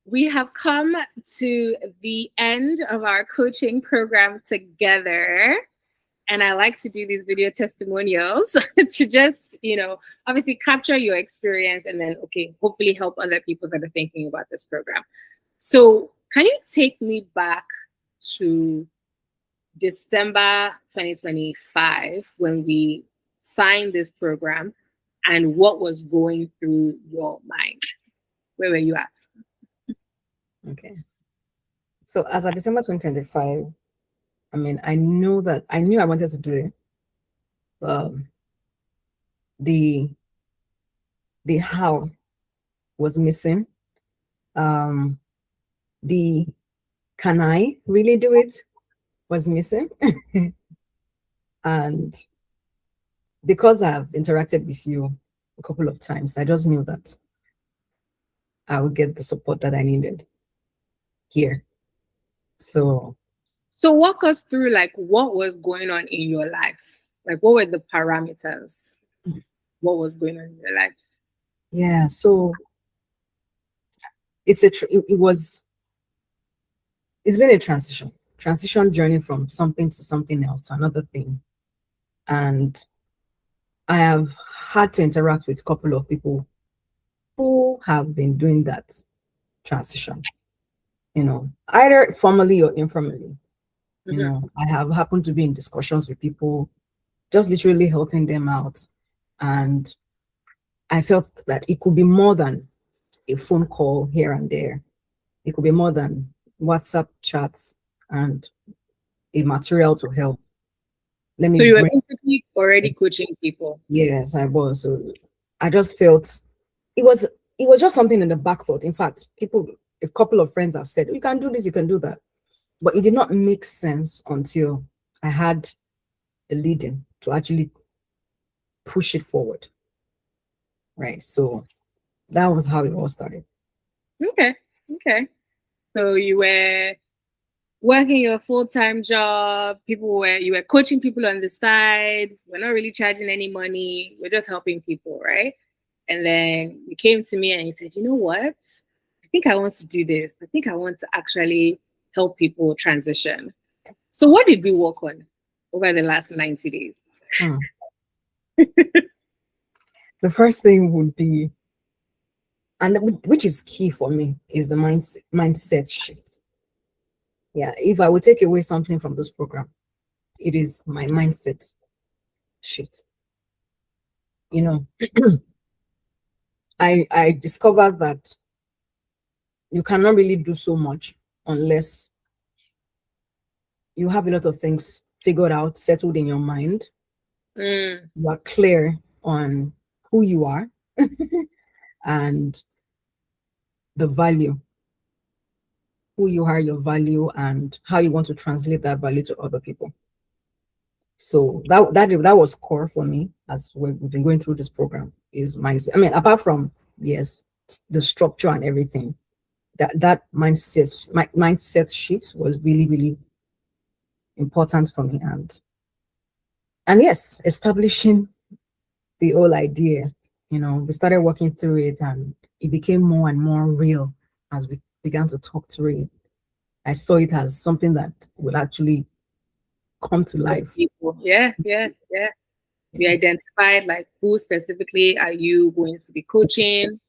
we have come to the end of our coaching program together. And I like to do these video testimonials to just, obviously capture your experience and then, okay, hopefully help other people that are thinking about this program. So, can you take me back to December 2025 when we signed this program and what was going through your mind? Where were you at? Okay. So as of December 2025, I knew I wanted to do it. The how was missing. The can I really do it was missing. And because I've interacted with you a couple of times, I just knew that I would get the support that I needed here. So walk us through like what was going on in your life. Like what were the parameters? What was going on in your life? Yeah, so it's been a transition journey from something to something else to another thing. And I have had to interact with a couple of people who have been doing that transition, either formally or informally. I have happened to be in discussions with people, just literally helping them out. And I felt that it could be more than a phone call here and there. It could be more than WhatsApp chats and a material to help. So you were basically already coaching people. Yes, I was. So I just felt it was just something in the back thought. In fact, a couple of friends have said, you can do this, you can do that. But it did not make sense until I had a leading to actually push it forward. Right. So that was how it all started. Okay. So you were working your full-time job, you were coaching people on the side, we're not really charging any money, we're just helping people, right? And then you came to me and you said, you know what? I think I want to do this. I think I want to actually help people transition. So what did we work on over the last 90 days? The first thing would be, and which is key for me, is the mindset shift. Yeah, if I would take away something from this program, it is my mindset shift. I discovered that you cannot really do so much unless you have a lot of things figured out, settled in your mind. You are clear on who you are and the value, who you are, your value, and how you want to translate that value to other people. So that was core for me as we've been going through this program, is mindset. Apart from, yes, the structure and everything, that mindset shift was really, really important for me. And yes, establishing the whole idea, we started working through it and it became more and more real as we began to talk through it. I saw it as something that will actually come to life. Yeah. We identified like who specifically are you going to be coaching.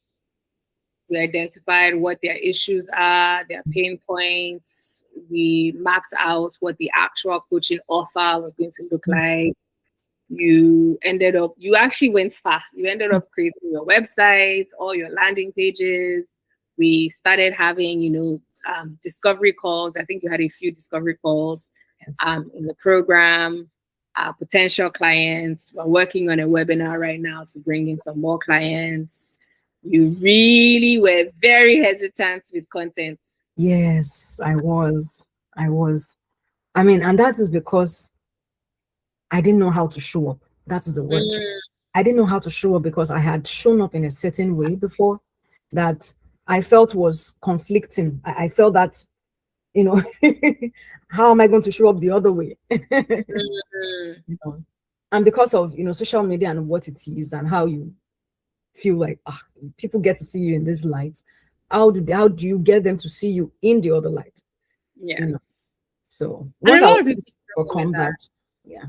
We identified what their issues are, their pain points. We mapped out what the actual coaching offer was going to look like. You actually went far. You ended up creating your website, all your landing pages. We started having, discovery calls. I think you had a few discovery calls in the program. Potential clients. We're working on a webinar right now to bring in some more clients. You really were very hesitant with content. Yes, I was. And that is because I didn't know how to show up. That is the word. I didn't know how to show up because I had shown up in a certain way before that I felt was conflicting. I felt that, how am I going to show up the other way? And because of, social media and what it is and how you feel like people get to see you in this light, How do you get them to see you in the other light? Yeah. You know. So And once a I lot was of people for struggle with that. combat, yeah.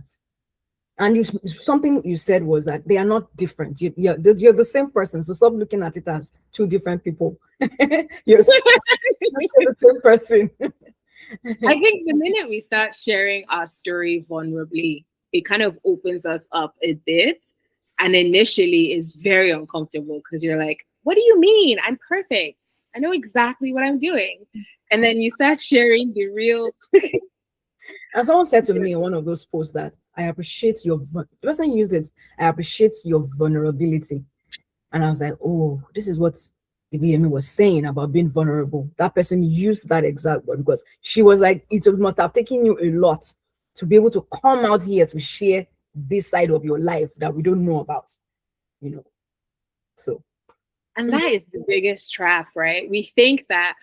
And something you said was that they are not different. You're the same person. So stop looking at it as two different people. you're still the same person. I think the minute we start sharing our story vulnerably, it kind of opens us up a bit. And initially is very uncomfortable because you're like, what do you mean? I'm perfect. I know exactly what I'm doing. And then you start sharing the real. And someone said to me in one of those posts that I appreciate the person used it, I appreciate your vulnerability. And I was like, oh, this is what Ibiyemi was saying about being vulnerable. That person used that exact word because she was like, it must have taken you a lot to be able to come out here to share this side of your life that we don't know about, you know. So, And that is the biggest trap, right? We think that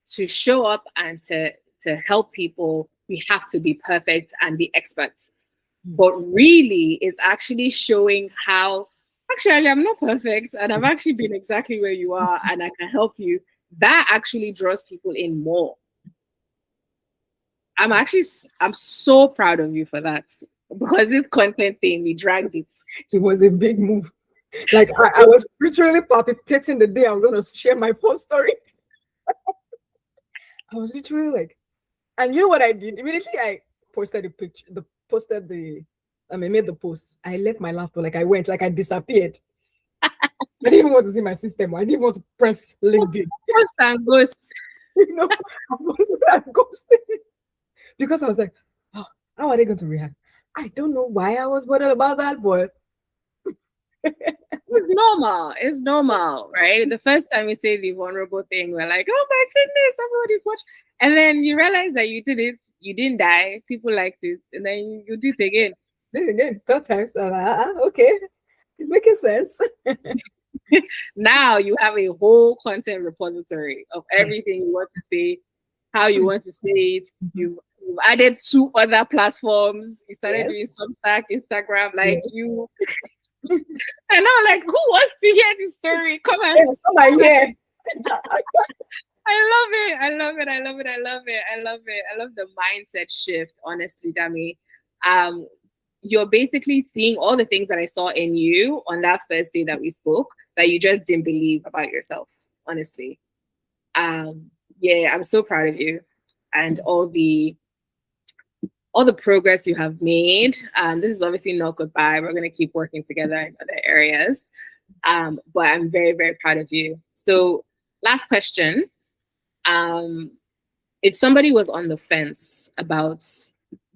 to show up and to help people, we have to be perfect and be experts. But really, it's actually showing how actually I'm not perfect and I've actually been exactly where you are and I can help you. That actually draws people in more. I'm so proud of you for that because this content thing, we dragged it. it was a big move. Like I was literally palpitating the day I was going to share my first story. I was literally like, and you know what I did? Immediately I posted the picture, I made the post. I left my laptop, like I went, like I disappeared. I didn't even want to see my system. I didn't want to press LinkedIn. Ghost and ghost. You know, I'm ghosting. Because I was like, oh, how are they going to react? I don't know why I was bothered about that, but It's normal. It's normal, right? The first time you say the vulnerable thing, we're like, oh my goodness, everybody's watching. And then you realize that you did it, you didn't die, people liked it, and then you do it again. then again, third time, so okay, it's making sense. Now you have a whole content repository of Yes. everything you want to say, how you want to say it. Mhm. You've added 2 other platforms. You started doing Yes. Substack, Instagram, like Yes. you. And now, like, who wants to hear this story? Come on. Yes, come on here. I love it. I love it. I love it. I love it. I love it. I love the mindset shift, honestly, Dami. Um, you're basically seeing all the things that I saw in you on that first day that we spoke that you just didn't believe about yourself, honestly. Yeah, I'm so proud of you and all the progress you have made. This is obviously not goodbye. We're going to keep working together in other areas. But I'm very, very proud of you. So, last question. Um, if somebody was on the fence about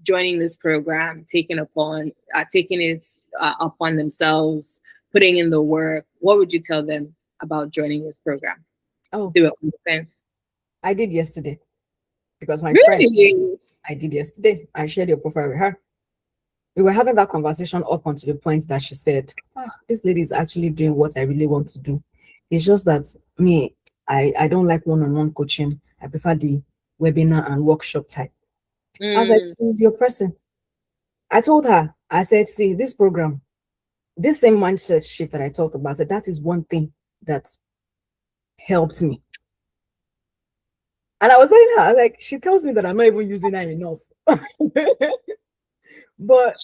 joining this program, taking it upon themselves, putting in the work, what would you tell them about joining this program? Oh, They were on the fence. I did yesterday because my friend, Really? I did yesterday. I shared your profile with her. We were having that conversation up until the point that she said, this lady is actually doing what I really want to do. It's just that me, I don't like one-on-one coaching. I prefer the webinar and workshop type. I was like, she's your person. I told her, I said, see, this program, this same mindset shift that I talked about, that is one thing that helped me. And I was telling her, like, she tells me that I'm not even using her enough. But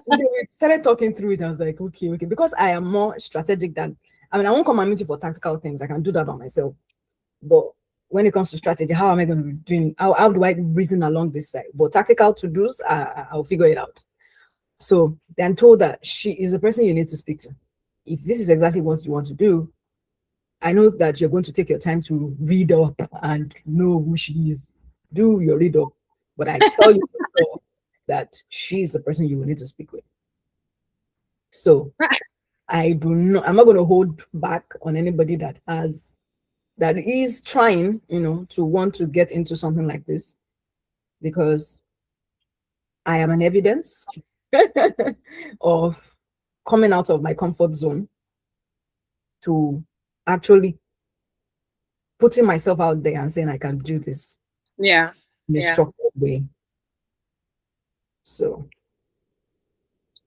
we started talking through it. I was like, okay, because I am more strategic than, I won't come and meet you for tactical things. I can do that by myself. But when it comes to strategy, how am I going to be doing? How do I reason along this side? But tactical to do's, I'll figure it out. So I'm told that she is the person you need to speak to. If this is exactly what you want to do, I know that you're going to take your time to read up and know who she is. Do your read up. But I tell you that she's the person you will need to speak with. So I'm not going to hold back on anybody that is trying, to want to get into something like this, because I am an evidence of coming out of my comfort zone to actually putting myself out there and saying I can do this Yeah. in a Yeah. structured way. So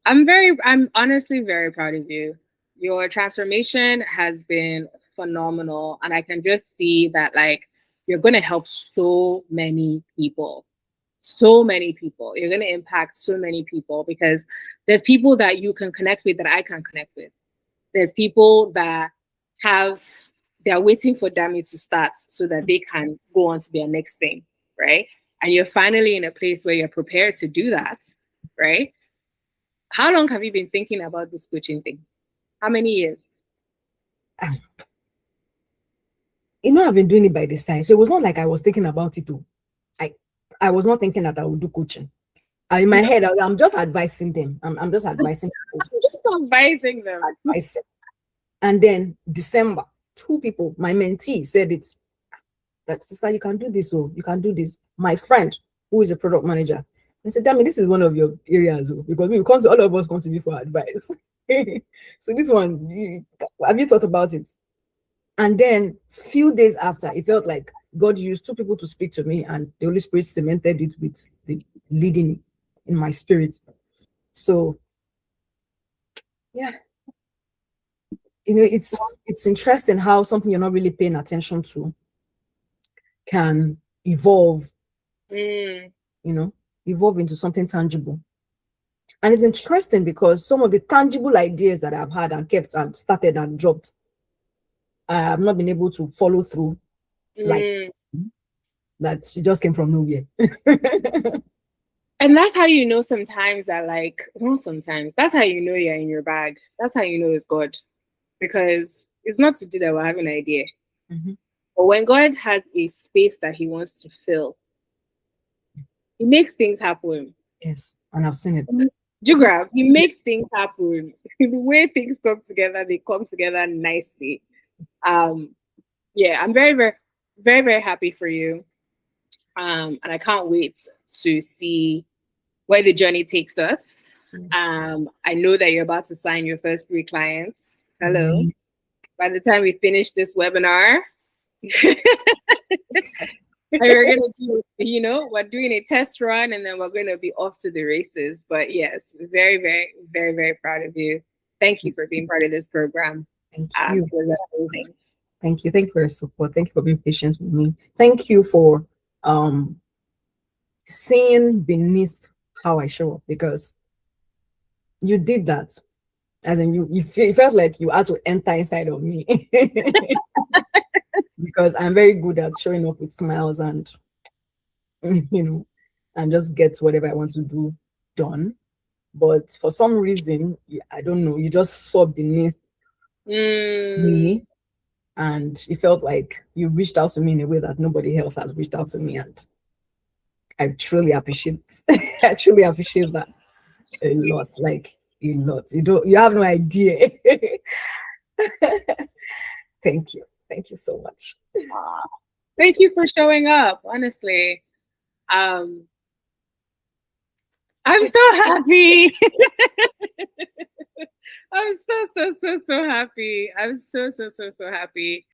I'm honestly very proud of you. Your transformation has been phenomenal. And I can just see that like you're going to help so many people. So many people. You're going to impact so many people because there's people that you can connect with that I can connect with. There's people that they're waiting for Dami to start so that they can go on to their next thing, right? And you're finally in a place where you're prepared to do that, right? How long have you been thinking about this coaching thing? How many years? I've been doing it by the side. So it was not like I was thinking about it too. I was not thinking that I would do coaching. In my head, I'm just advising them. I'm just advising people. Just advising them. Advising. And then December, 2 people, my mentee said it. That sister, you can do this. Oh, you can do this. My friend, who is a product manager, and said, Dami, this is one of your areas, because all of us come to me for advice. So this one, have you thought about it? And then few days after, it felt like God used 2 people to speak to me, and the Holy Spirit cemented it with the leading in my spirit. So yeah, it's interesting how something you're not really paying attention to can evolve, evolve into something tangible. And it's interesting because some of the tangible ideas that I've had and kept and started and dropped, I have not been able to follow through. Like that it just came from nowhere. And that's how you know sometimes that that's how you know you're in your bag. That's how you know it's God. Because it's not to do that we're having an idea. But when God has a space that he wants to fill, he makes things happen. Yes, and I've seen it. He makes things happen. The way things come together, they come together nicely. Yeah, I'm very, very, very, very happy for you. And I can't wait to see where the journey takes us. Yes. I know that you're about to sign your first 3 clients. Hello. By the time we finish this webinar, we're going to do, we're doing a test run and then we're going to be off to the races. But yes, very, very, very, very proud of you. Thank you for being part of this program. Thank you. Amazing. Thank you. Thank you for your support. Thank you for being patient with me. Thank you for seeing beneath how I show up, because you did that. As in you felt like you had to enter inside of me. Because I'm very good at showing up with smiles and and just get whatever I want to do done. But for some reason, I don't know, you just saw beneath me, and it felt like you reached out to me in a way that nobody else has reached out to me, and I truly appreciate I truly appreciate that a lot, like a lot. You have no idea. Thank you so much. Thank you for showing up, honestly. I'm so happy. I'm so happy. I'm so happy.